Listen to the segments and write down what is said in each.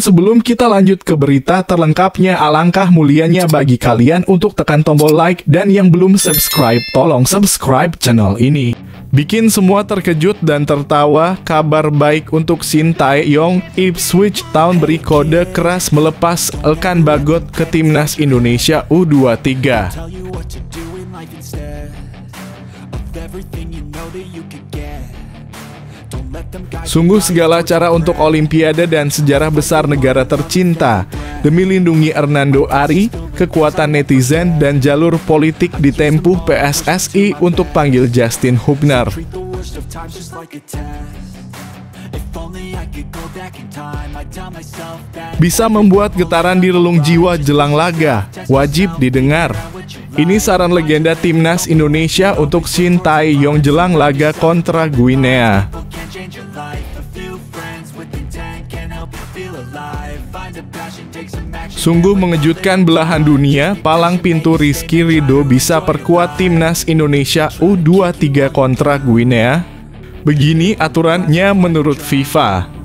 sebelum kita lanjut ke berita terlengkapnya, alangkah mulianya bagi kalian untuk tekan tombol like, dan yang belum subscribe, tolong subscribe channel ini. Bikin semua terkejut dan tertawa, kabar baik untuk Shin Tae-yong. Ipswich Town beri kode keras melepas Elkan Bagot ke Timnas Indonesia U23. Sungguh segala cara untuk Olimpiade dan sejarah besar negara tercinta. Demi lindungi Hernando Ari, kekuatan netizen dan jalur politik ditempuh PSSI untuk panggil Justin Hubner. Bisa membuat getaran di relung jiwa jelang laga, wajib didengar. Ini saran legenda Timnas Indonesia untuk Shin Tae-yong jelang laga kontra Guinea. Sungguh mengejutkan belahan dunia, palang pintu Rizky Ridho bisa perkuat Timnas Indonesia U23 kontra Guinea. Begini aturannya menurut FIFA.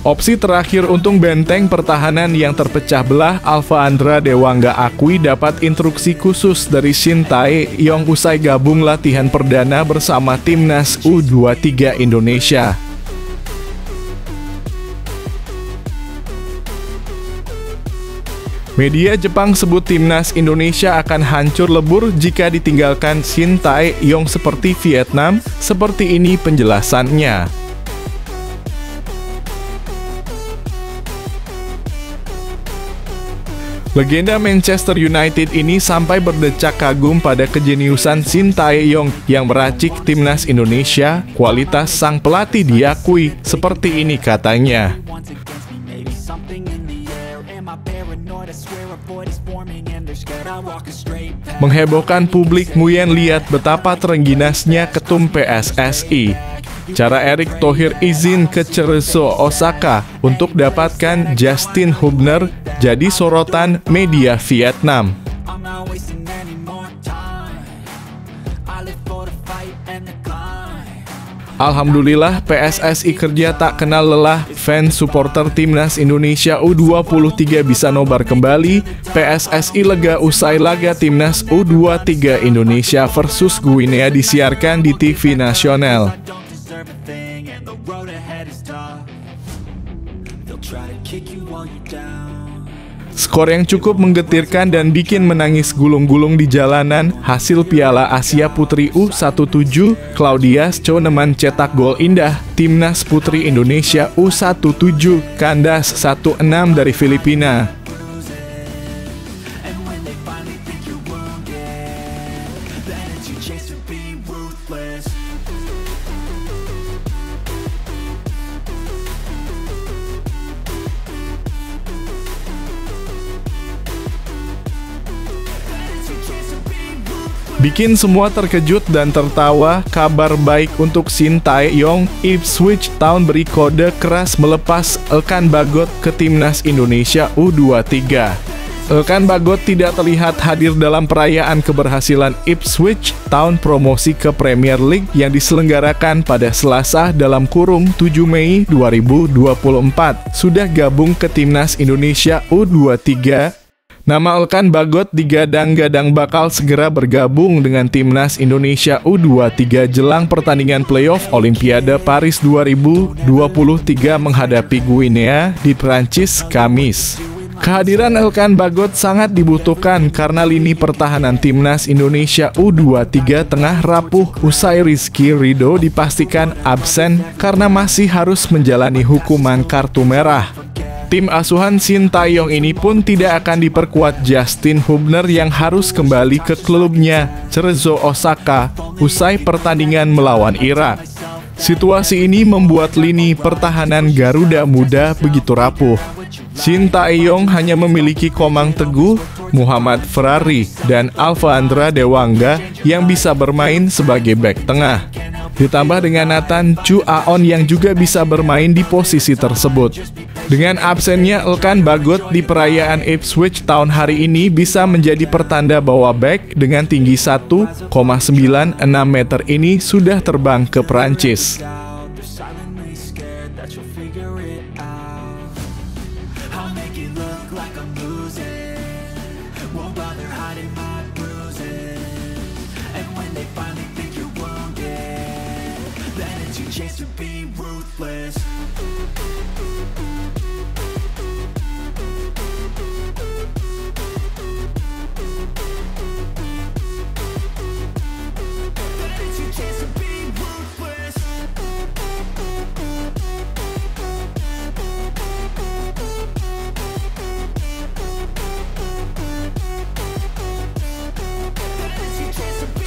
Opsi terakhir untuk benteng pertahanan yang terpecah belah, Alfa Andra Dewangga akui dapat instruksi khusus dari Shin Tae-yong usai gabung latihan perdana bersama Timnas U23 Indonesia. Media Jepang sebut Timnas Indonesia akan hancur lebur jika ditinggalkan Shin Tae-yong seperti Vietnam. Seperti ini penjelasannya. Legenda Manchester United ini sampai berdecak kagum pada kejeniusan Shin Tae-yong yang meracik Timnas Indonesia. Kualitas sang pelatih diakui, seperti ini katanya. Menghebohkan publik, Nguyen lihat betapa terengginasnya ketum PSSI. Cara Erick Thohir izin ke Cerezo, Osaka untuk dapatkan Justin Hubner jadi sorotan media Vietnam. Alhamdulillah, PSSI kerja tak kenal lelah. Fans supporter Timnas Indonesia U23 bisa nobar kembali. PSSI lega usai laga Timnas U23 Indonesia versus Guinea disiarkan di TV nasional. Skor yang cukup menggetirkan dan bikin menangis gulung-gulung di jalanan. Hasil Piala Asia Putri U17, Claudia Schoenemann cetak gol indah. Timnas Putri Indonesia U17 kandas 1-6 dari Filipina. Bikin semua terkejut dan tertawa, kabar baik untuk Shin Tae-yong. Ipswich Town beri kode keras melepas Elkan Bagot ke Timnas Indonesia U23. Elkan Bagot tidak terlihat hadir dalam perayaan keberhasilan Ipswich Town promosi ke Premier League yang diselenggarakan pada Selasa dalam kurung 7 Mei 2024. Sudah gabung ke Timnas Indonesia U23. Nama Elkan Bagot digadang-gadang bakal segera bergabung dengan Timnas Indonesia U23 jelang pertandingan playoff Olimpiade Paris 2023 menghadapi Guinea di Prancis Kamis. Kehadiran Elkan Bagot sangat dibutuhkan karena lini pertahanan Timnas Indonesia U23 tengah rapuh usai Rizky Ridho dipastikan absen karena masih harus menjalani hukuman kartu merah. Tim asuhan Shin Tae-yong ini pun tidak akan diperkuat Justin Hubner yang harus kembali ke klubnya Cerezo Osaka usai pertandingan melawan Irak. Situasi ini membuat lini pertahanan Garuda Muda begitu rapuh. Shin Tae-yong hanya memiliki Komang Teguh, Muhammad Ferrari, dan Alfa Andra Dewangga yang bisa bermain sebagai bek tengah. Ditambah dengan Nathan Chu Aon yang juga bisa bermain di posisi tersebut. Dengan absennya Elkan Bagot di perayaan Ipswich tahun hari ini bisa menjadi pertanda bahwa bek dengan tinggi 1,96 meter ini sudah terbang ke Perancis.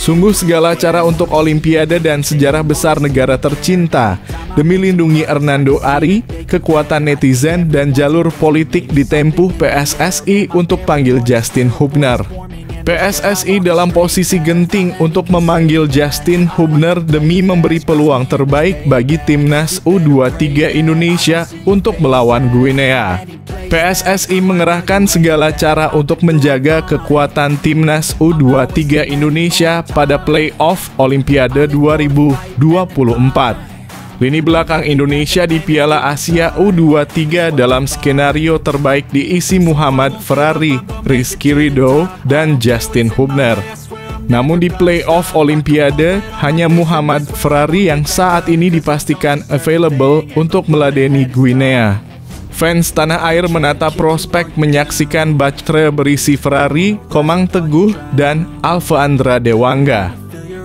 Sungguh segala cara untuk Olimpiade dan sejarah besar negara tercinta. Demi lindungi Hernando Ari, kekuatan netizen dan jalur politik ditempuh PSSI untuk panggil Justin Hubner. PSSI dalam posisi genting untuk memanggil Justin Hubner demi memberi peluang terbaik bagi timnas U23 Indonesia untuk melawan Guinea. PSSI mengerahkan segala cara untuk menjaga kekuatan timnas U23 Indonesia pada play-off Olimpiade 2024. Lini belakang Indonesia di Piala Asia U23 dalam skenario terbaik diisi Muhammad Ferrari, Rizky Ridho, dan Justin Hubner. Namun di play-off Olimpiade, hanya Muhammad Ferrari yang saat ini dipastikan available untuk meladeni Guinea. Fans tanah air menata prospek menyaksikan backtre berisi Ferrari, Komang Teguh, dan Alfandra Dewangga.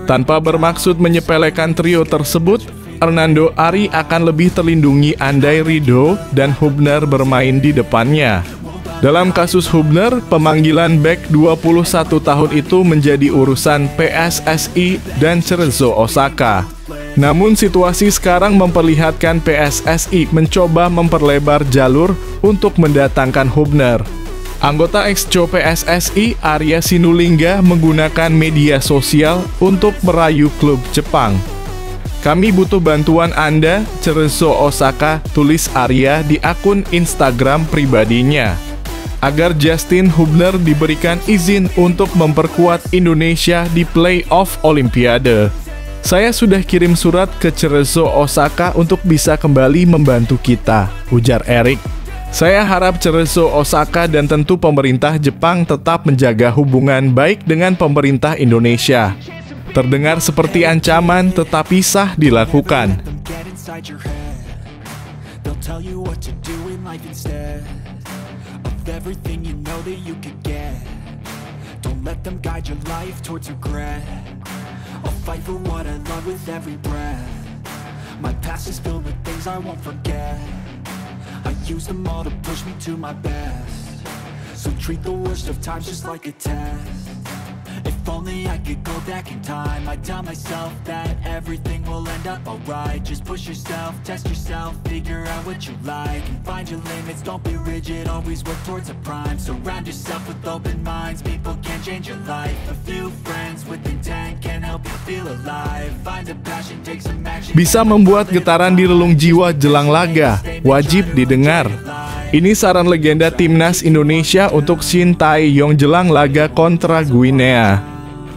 Tanpa bermaksud menyepelekan trio tersebut, Hernando Ari akan lebih terlindungi andai Ridho dan Hubner bermain di depannya. Dalam kasus Hubner, pemanggilan bek 21 tahun itu menjadi urusan PSSI dan Cerezo Osaka. Namun situasi sekarang memperlihatkan PSSI mencoba memperlebar jalur untuk mendatangkan Hubner. Anggota Exco PSSI Arya Sinulinga menggunakan media sosial untuk merayu klub Jepang. "Kami butuh bantuan Anda, Cerezo Osaka," tulis Arya di akun Instagram pribadinya, agar Justin Hubner diberikan izin untuk memperkuat Indonesia di play-off Olimpiade. "Saya sudah kirim surat ke Cerezo Osaka untuk bisa kembali membantu kita," ujar Eric. "Saya harap Cerezo Osaka dan tentu pemerintah Jepang tetap menjaga hubungan baik dengan pemerintah Indonesia." Terdengar seperti ancaman, tetapi sah dilakukan. If only I could go back in time, I'd tell myself that everything will end up alright. Just push yourself, test yourself, figure out what you like, and find your limits, don't be rigid, always work towards a prime. Surround yourself with open minds, people can change your life. A few friends with intent can help you feel alive. Find a passion, take some action. Bisa membuat getaran di relung jiwa jelang laga, wajib didengar. Ini saran legenda timnas Indonesia untuk Shin Tae-yong jelang laga kontra Guinea.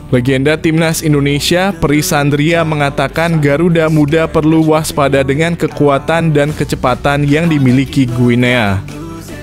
Legenda timnas Indonesia, Pri Sandria, mengatakan Garuda Muda perlu waspada dengan kekuatan dan kecepatan yang dimiliki Guinea.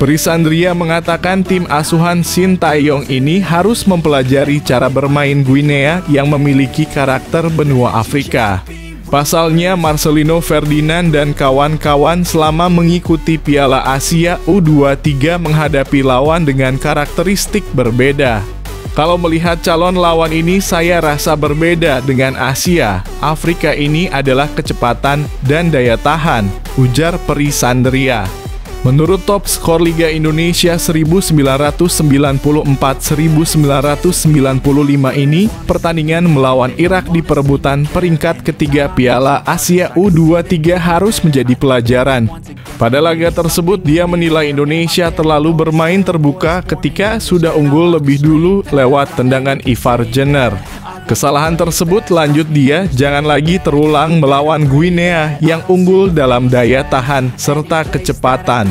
Pri Sandria mengatakan tim asuhan Shin Tae-yong ini harus mempelajari cara bermain Guinea yang memiliki karakter benua Afrika. Pasalnya, Marcelino Ferdinand dan kawan-kawan selama mengikuti Piala Asia U23 menghadapi lawan dengan karakteristik berbeda. "Kalau melihat calon lawan ini, saya rasa berbeda dengan Asia. Afrika ini adalah kecepatan dan daya tahan," ujar Pri Sandria. Menurut top skor Liga Indonesia 1994-1995 ini, pertandingan melawan Irak di perebutan peringkat ketiga Piala Asia U23 harus menjadi pelajaran. Pada laga tersebut, dia menilai Indonesia terlalu bermain terbuka ketika sudah unggul lebih dulu lewat tendangan Ivar Jenner. Kesalahan tersebut, lanjut dia, jangan lagi terulang melawan Guinea yang unggul dalam daya tahan serta kecepatan.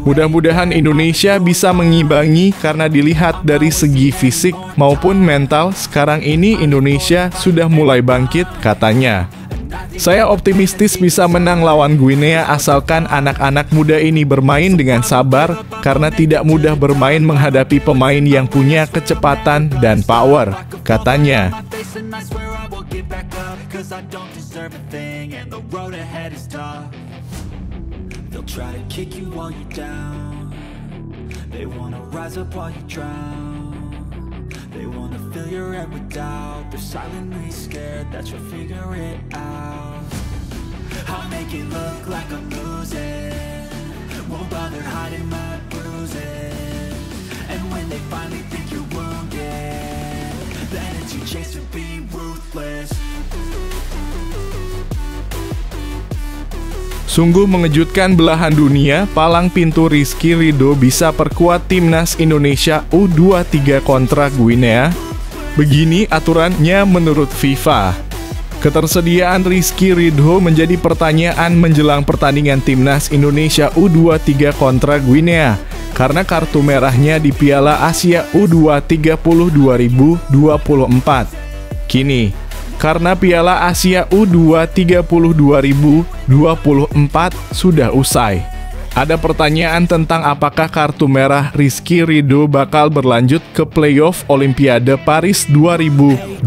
Mudah-mudahan Indonesia bisa mengimbangi karena dilihat dari segi fisik maupun mental, sekarang ini Indonesia sudah mulai bangkit, katanya. Saya optimistis bisa menang lawan Guinea asalkan anak-anak muda ini bermain dengan sabar karena tidak mudah bermain menghadapi pemain yang punya kecepatan dan power, katanya. They'll try to kick you while you're down. They wanna rise up while you drown. They wanna fill your head with doubt. They're silently scared that you'll figure it out. I'll make it look like I'm losing. Won't bother hiding my bruises. And when they finally think you're wounded, then it's your chance to be ruthless. Sungguh mengejutkan belahan dunia, palang pintu Rizky Ridho bisa perkuat timnas Indonesia U23 kontra Guinea. Begini aturannya menurut FIFA. Ketersediaan Rizky Ridho menjadi pertanyaan menjelang pertandingan timnas Indonesia U23 kontra Guinea karena kartu merahnya di Piala Asia U20 2024. Kini, karena Piala Asia U20 2024 sudah usai. Ada pertanyaan tentang apakah kartu merah Rizky Ridho bakal berlanjut ke playoff Olimpiade Paris 2024.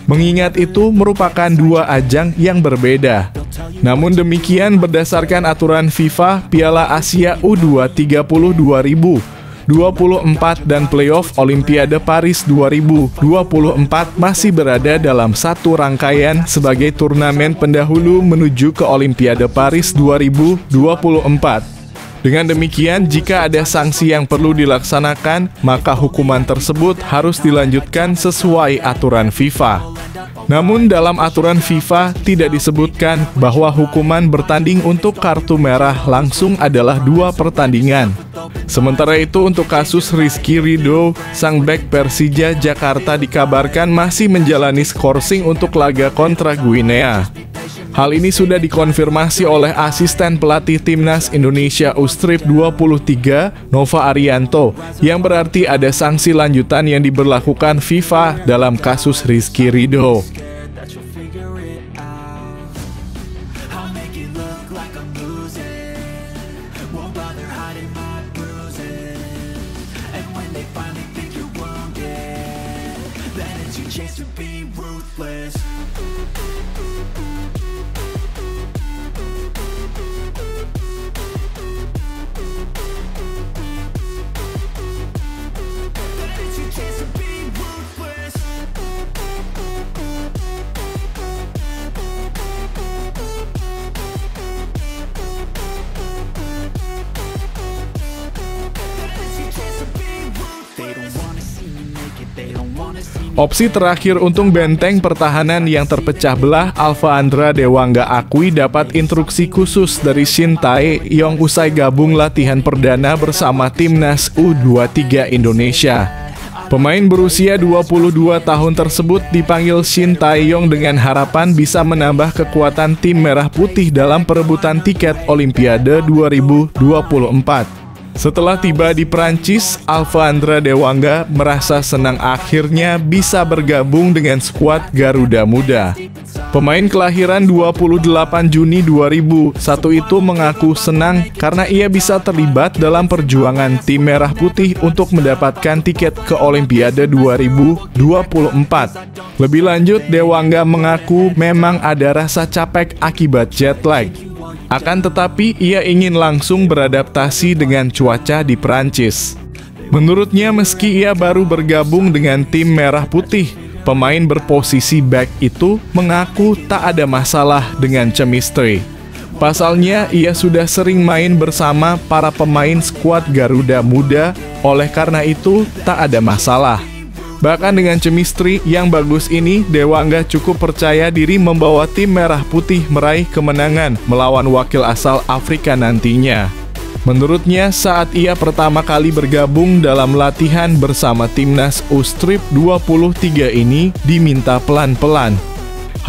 Mengingat itu merupakan dua ajang yang berbeda. Namun demikian berdasarkan aturan FIFA, Piala Asia U20 2024 dan playoff Olimpiade Paris 2024 masih berada dalam satu rangkaian sebagai turnamen pendahulu menuju ke Olimpiade Paris 2024. Dengan demikian, jika ada sanksi yang perlu dilaksanakan, maka hukuman tersebut harus dilanjutkan sesuai aturan FIFA. Namun dalam aturan FIFA tidak disebutkan bahwa hukuman bertanding untuk kartu merah langsung adalah 2 pertandingan. Sementara itu untuk kasus Rizky Ridho, sang bek Persija Jakarta dikabarkan masih menjalani skorsing untuk laga kontra Guinea. Hal ini sudah dikonfirmasi oleh asisten pelatih timnas Indonesia U23 Nova Arianto, yang berarti ada sanksi lanjutan yang diberlakukan FIFA dalam kasus Rizky Ridho. Opsi terakhir untuk benteng pertahanan yang terpecah belah, Alfa Andra Dewangga akui dapat instruksi khusus dari Shin Tae-yong usai gabung latihan perdana bersama timnas U23 Indonesia. Pemain berusia 22 tahun tersebut dipanggil Shin Tae-yong dengan harapan bisa menambah kekuatan tim merah putih dalam perebutan tiket Olimpiade 2024. Setelah tiba di Prancis, Alfa Andra Dewangga merasa senang akhirnya bisa bergabung dengan skuad Garuda Muda. Pemain kelahiran 28 Juni 2001 itu mengaku senang karena ia bisa terlibat dalam perjuangan tim merah putih untuk mendapatkan tiket ke Olimpiade 2024. Lebih lanjut, Dewangga mengaku memang ada rasa capek akibat jet lag. Akan tetapi, ia ingin langsung beradaptasi dengan cuaca di Prancis. Menurutnya, meski ia baru bergabung dengan tim merah putih, pemain berposisi back itu mengaku tak ada masalah dengan chemistry. Pasalnya, ia sudah sering main bersama para pemain skuad Garuda Muda, oleh karena itu tak ada masalah. Bahkan dengan chemistry yang bagus ini, Dewangga cukup percaya diri membawa tim merah putih meraih kemenangan melawan wakil asal Afrika nantinya. Menurutnya, saat ia pertama kali bergabung dalam latihan bersama timnas U23 ini diminta pelan-pelan.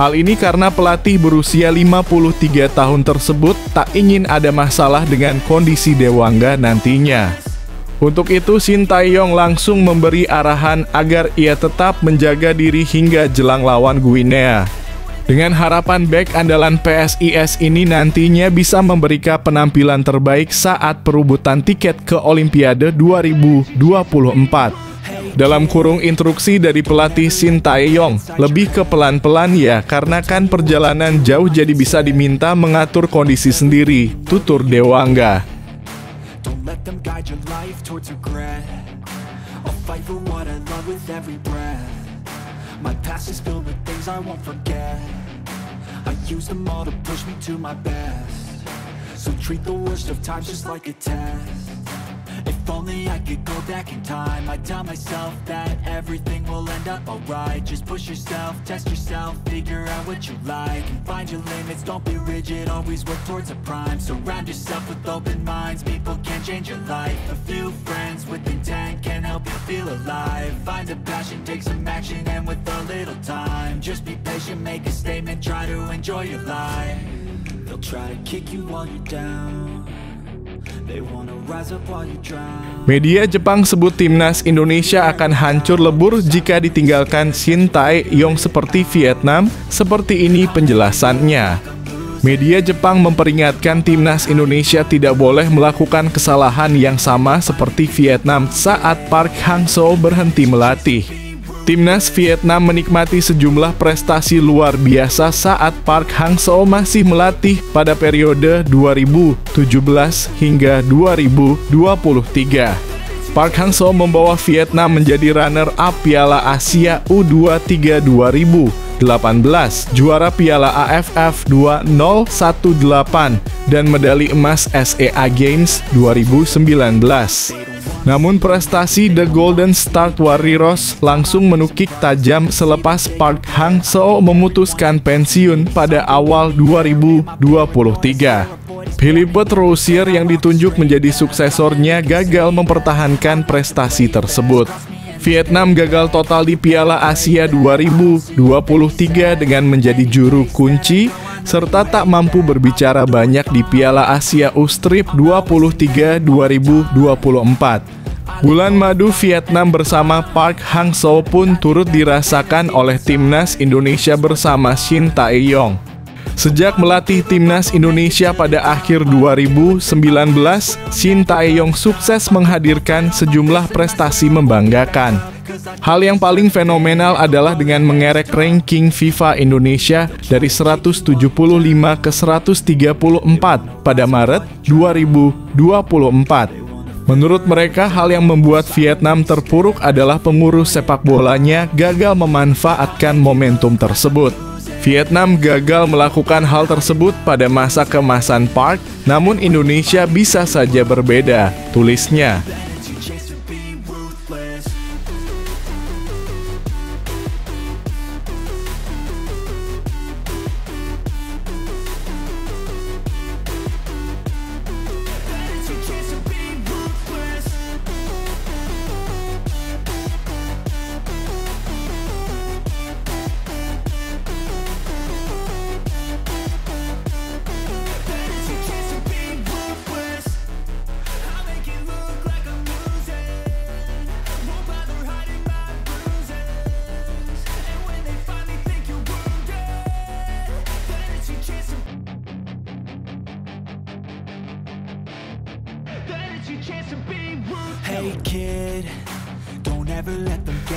Hal ini karena pelatih berusia 53 tahun tersebut tak ingin ada masalah dengan kondisi Dewangga nantinya. Untuk itu, Shin Tae-yong langsung memberi arahan agar ia tetap menjaga diri hingga jelang lawan Guinea. Dengan harapan bek andalan PSIS ini nantinya bisa memberikan penampilan terbaik saat perebutan tiket ke Olimpiade 2024. Dalam kurung instruksi dari pelatih Shin Tae-yong, lebih ke pelan-pelan ya, karena kan perjalanan jauh jadi bisa diminta mengatur kondisi sendiri, tutur Dewangga. Don't let them guide your life towards regret. I'll fight for what I love with every breath. My past is filled with things I won't forget. I use them all to push me to my best. So treat the worst of times just like a test. If only I could go back in time, I'd tell myself that everything will end up alright. Just push yourself, test yourself, figure out what you like, and find your limits, don't be rigid, always work towards a prime. Surround yourself with open minds, people can change your life. A few friends with intent can help you feel alive. Find a passion, take some action, and with a little time, just be patient, make a statement, try to enjoy your life. They'll try to kick you while you're down. Media Jepang sebut timnas Indonesia akan hancur lebur jika ditinggalkan Shin Tae-yong seperti Vietnam. Seperti ini penjelasannya. Media Jepang memperingatkan timnas Indonesia tidak boleh melakukan kesalahan yang sama seperti Vietnam saat Park Hang-seo berhenti melatih. Timnas Vietnam menikmati sejumlah prestasi luar biasa saat Park Hang-seo masih melatih pada periode 2017 hingga 2023. Park Hang-seo membawa Vietnam menjadi runner-up Piala Asia U23 2018, juara Piala AFF 2018, dan medali emas SEA Games 2019. Namun prestasi The Golden State Warriors langsung menukik tajam selepas Park Hang-seo memutuskan pensiun pada awal 2023. Philippe Rousier yang ditunjuk menjadi suksesornya gagal mempertahankan prestasi tersebut. Vietnam gagal total di Piala Asia 2023 dengan menjadi juru kunci, serta tak mampu berbicara banyak di Piala Asia U-Strip 23 2024. Bulan madu Vietnam bersama Park Hang-seo pun turut dirasakan oleh timnas Indonesia bersama Shin Tae-yong. Sejak melatih timnas Indonesia pada akhir 2019, Shin Tae-yong sukses menghadirkan sejumlah prestasi membanggakan. Hal yang paling fenomenal adalah dengan mengerek ranking FIFA Indonesia dari 175 ke 134 pada Maret 2024. Menurut mereka, hal yang membuat Vietnam terpuruk adalah pengurus sepak bolanya gagal memanfaatkan momentum tersebut. Vietnam gagal melakukan hal tersebut pada masa keemasan Park, namun Indonesia bisa saja berbeda, tulisnya.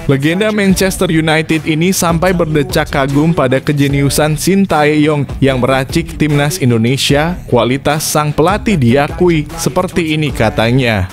Legenda Manchester United ini sampai berdecak kagum pada kejeniusan Shin Tae-yong yang meracik timnas Indonesia. Kualitas sang pelatih diakui, seperti ini katanya.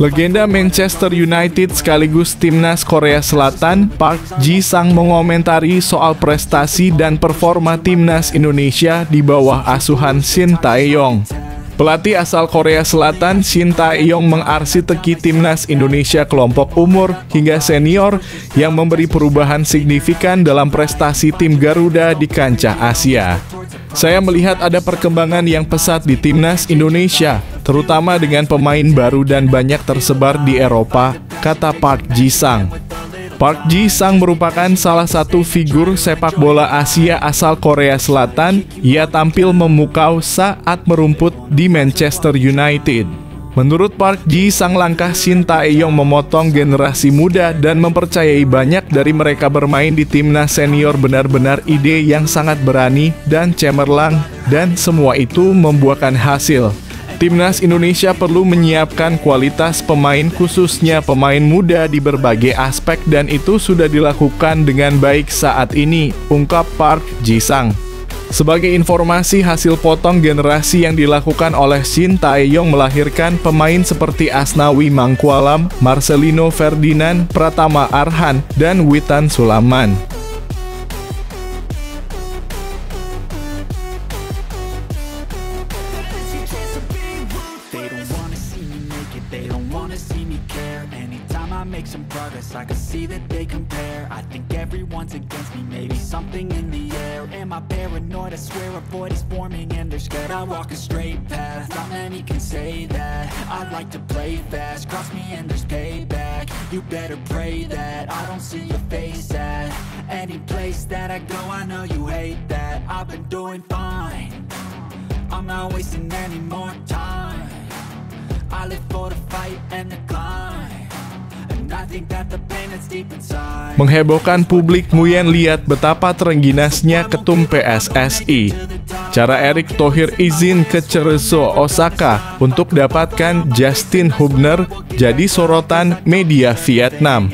Legenda Manchester United sekaligus timnas Korea Selatan, Park Ji-sang mengomentari soal prestasi dan performa timnas Indonesia di bawah asuhan Shin Tae-yong. Pelatih asal Korea Selatan Shin Tae-yong mengarsiteki timnas Indonesia kelompok umur hingga senior yang memberi perubahan signifikan dalam prestasi tim Garuda di kancah Asia. Saya melihat ada perkembangan yang pesat di timnas Indonesia, terutama dengan pemain baru dan banyak tersebar di Eropa, kata Park Ji-sang. Park Ji-sang merupakan salah satu figur sepak bola Asia asal Korea Selatan. Ia tampil memukau saat merumput di Manchester United. Menurut Park Ji, sang langkah Shin Tae-yong memotong generasi muda dan mempercayai banyak dari mereka bermain di timnas senior benar-benar ide yang sangat berani dan cemerlang, dan semua itu membuahkan hasil. Timnas Indonesia perlu menyiapkan kualitas pemain, khususnya pemain muda di berbagai aspek, dan itu sudah dilakukan dengan baik saat ini, ungkap Park Ji-sang. Sebagai informasi, hasil potong generasi yang dilakukan oleh Shin Tae-yong melahirkan pemain seperti Asnawi Mangkualam, Marcelino Ferdinand, Pratama Arhan, dan Witan Sulaiman. Make some progress, I can see that they compare. I think everyone's against me, maybe something in the air. Am I paranoid? I swear a void is forming and they're scared. I walk a straight path, not many can say that. I like to play fast, cross me and there's payback. You better pray that I don't see your face at any place that I go. I know you hate that. I've been doing fine, I'm not wasting any more time. I live for the fight and the climb. Menghebohkan publik, Nguyen lihat betapa terengginasnya ketum PSSI. Cara Erick Thohir izin ke Cerezo Osaka untuk dapatkan Justin Hubner jadi sorotan media Vietnam.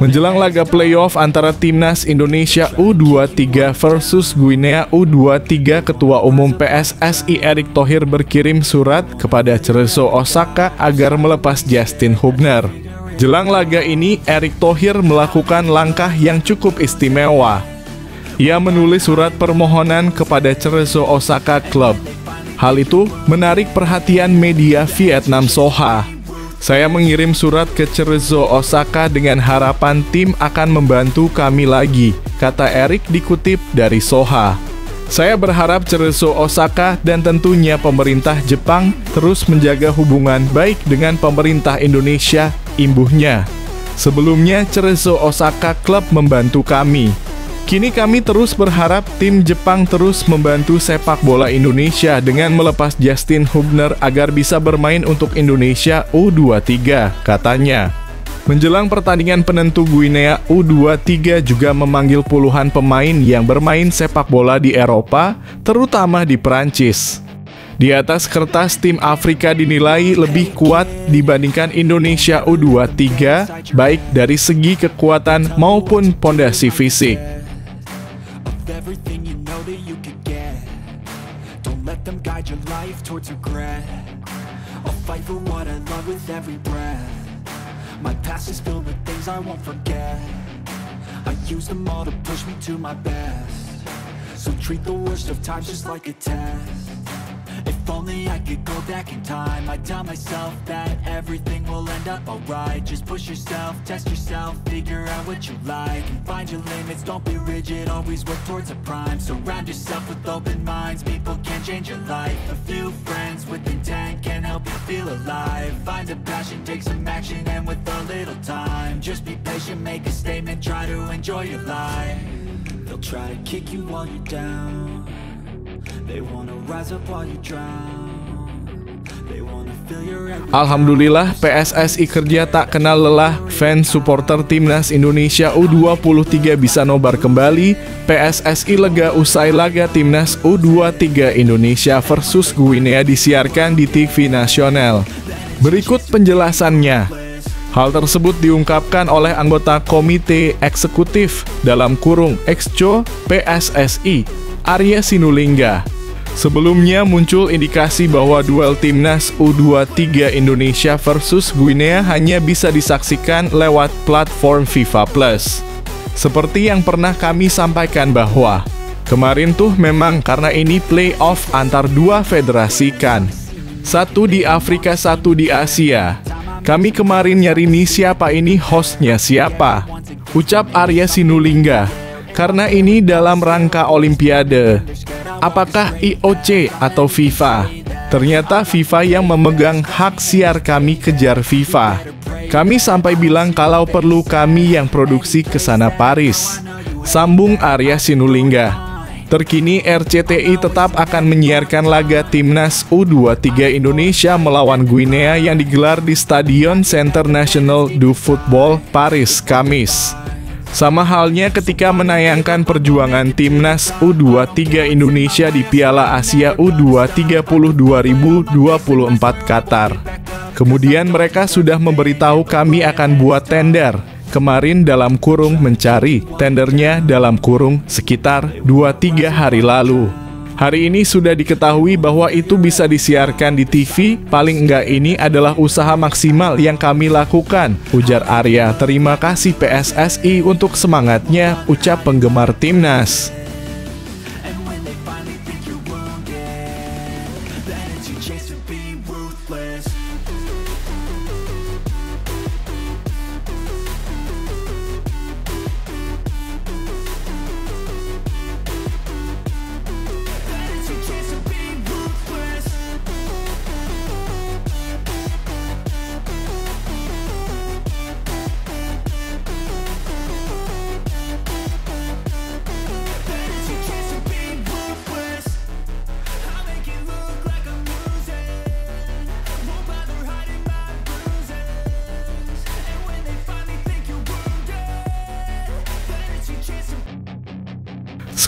Menjelang laga playoff antara Timnas Indonesia U23 versus Guinea U23, Ketua Umum PSSI Erick Thohir berkirim surat kepada Cerezo Osaka agar melepas Justin Hubner. Jelang laga ini, Erick Thohir melakukan langkah yang cukup istimewa. Ia menulis surat permohonan kepada Cerezo Osaka Club. Hal itu menarik perhatian media Vietnam Soha. Saya mengirim surat ke Cerezo Osaka dengan harapan tim akan membantu kami lagi, kata Erick dikutip dari Soha. Saya berharap Cerezo Osaka dan tentunya pemerintah Jepang terus menjaga hubungan baik dengan pemerintah Indonesia, imbuhnya. Sebelumnya Cerezo Osaka Club membantu kami. Kini kami terus berharap tim Jepang terus membantu sepak bola Indonesia dengan melepas Justin Hubner agar bisa bermain untuk Indonesia U23, katanya. Menjelang pertandingan penentu, Guinea U23 juga memanggil puluhan pemain yang bermain sepak bola di Eropa, terutama di Perancis. Di atas kertas, tim Afrika dinilai lebih kuat dibandingkan Indonesia U23, baik dari segi kekuatan maupun pondasi fisik. My past is filled with things I won't forget. I use them all to push me to my best. So treat the worst of times just like a test. If only I could go back in time, I'd tell myself that everything will end up alright. Just push yourself, test yourself, figure out what you like, and find your limits, don't be rigid, always work towards a prime. Surround yourself with open minds, people can change your life. A few friends with intent can help you feel alive. Find a passion, take some action, and with a little time, just be patient, make a statement, try to enjoy your life. They'll try to kick you while you're down. They wanna rise up while you drown. They wanna fill your every... Alhamdulillah, PSSI kerja tak kenal lelah. Fans supporter Timnas Indonesia U23 bisa nobar kembali. PSSI lega usai laga Timnas U23 Indonesia versus Guinea disiarkan di TV nasional. Berikut penjelasannya. Hal tersebut diungkapkan oleh anggota Komite Eksekutif dalam kurung Exco PSSI, Arya Sinulinga. Sebelumnya muncul indikasi bahwa duel Timnas U23 Indonesia versus Guinea hanya bisa disaksikan lewat platform FIFA Plus. Seperti yang pernah kami sampaikan bahwa kemarin tuh memang karena ini playoff antar dua federasi kan. Satu di Afrika, satu di Asia. Kami kemarin nyari nih siapa ini hostnya siapa, ucap Arya Sinulinga. Karena ini dalam rangka Olimpiade. Apakah IOC atau FIFA? Ternyata FIFA yang memegang hak siar, kami kejar FIFA. Kami sampai bilang kalau perlu kami yang produksi ke sana Paris. Sambung Arya Sinulinga. Terkini RCTI tetap akan menyiarkan laga Timnas U23 Indonesia melawan Guinea yang digelar di Stadion Centre National du Football, Paris, Kamis. Sama halnya ketika menayangkan perjuangan Timnas U23 Indonesia di Piala Asia U20 2024 Qatar. Kemudian mereka sudah memberitahu kami akan buat tender. Kemarin dalam kurung mencari, tendernya dalam kurung sekitar 2-3 hari lalu. Hari ini sudah diketahui bahwa itu bisa disiarkan di TV, paling enggak ini adalah usaha maksimal yang kami lakukan, ujar Arya. Terima kasih PSSI untuk semangatnya, ucap penggemar Timnas.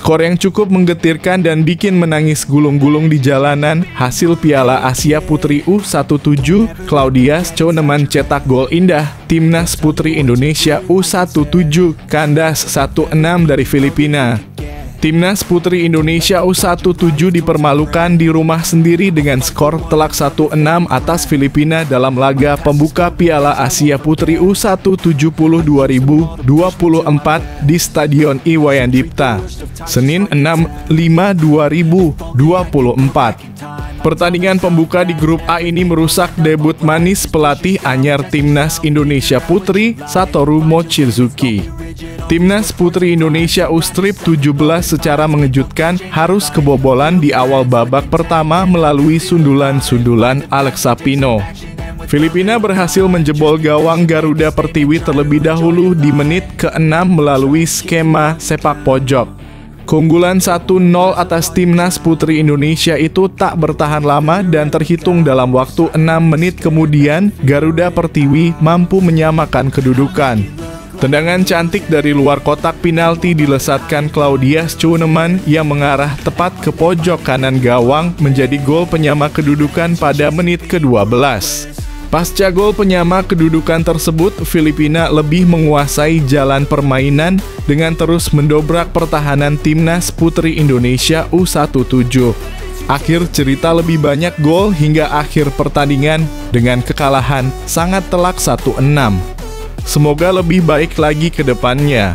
Skor yang cukup menggetirkan dan bikin menangis gulung-gulung di jalanan. Hasil Piala Asia Putri U17, Claudia Schoenemann cetak gol indah. Timnas Putri Indonesia U17 kandas 1-6 dari Filipina. Timnas Putri Indonesia U17 dipermalukan di rumah sendiri dengan skor telak 1-6 atas Filipina dalam laga pembuka Piala Asia Putri U17 2024 di Stadion Iwayan Dipta, Senin 6/5/2024. Pertandingan pembuka di grup A ini merusak debut manis pelatih anyar Timnas Indonesia Putri, Satoru Mochizuki. Timnas Putri Indonesia U-Strip 17 secara mengejutkan harus kebobolan di awal babak pertama melalui sundulan-sundulan Alexa Pino. Filipina berhasil menjebol gawang Garuda Pertiwi terlebih dahulu di menit ke-6 melalui skema sepak pojok. Keunggulan 1-0 atas Timnas Putri Indonesia itu tak bertahan lama dan terhitung dalam waktu 6 menit kemudian Garuda Pertiwi mampu menyamakan kedudukan. Tendangan cantik dari luar kotak penalti dilesatkan Claudia Schoenemann yang mengarah tepat ke pojok kanan gawang menjadi gol penyama kedudukan pada menit ke-12. Pasca gol penyama kedudukan tersebut, Filipina lebih menguasai jalan permainan dengan terus mendobrak pertahanan Timnas Putri Indonesia U17. Akhir cerita lebih banyak gol hingga akhir pertandingan dengan kekalahan sangat telak 1-6. Semoga lebih baik lagi ke depannya.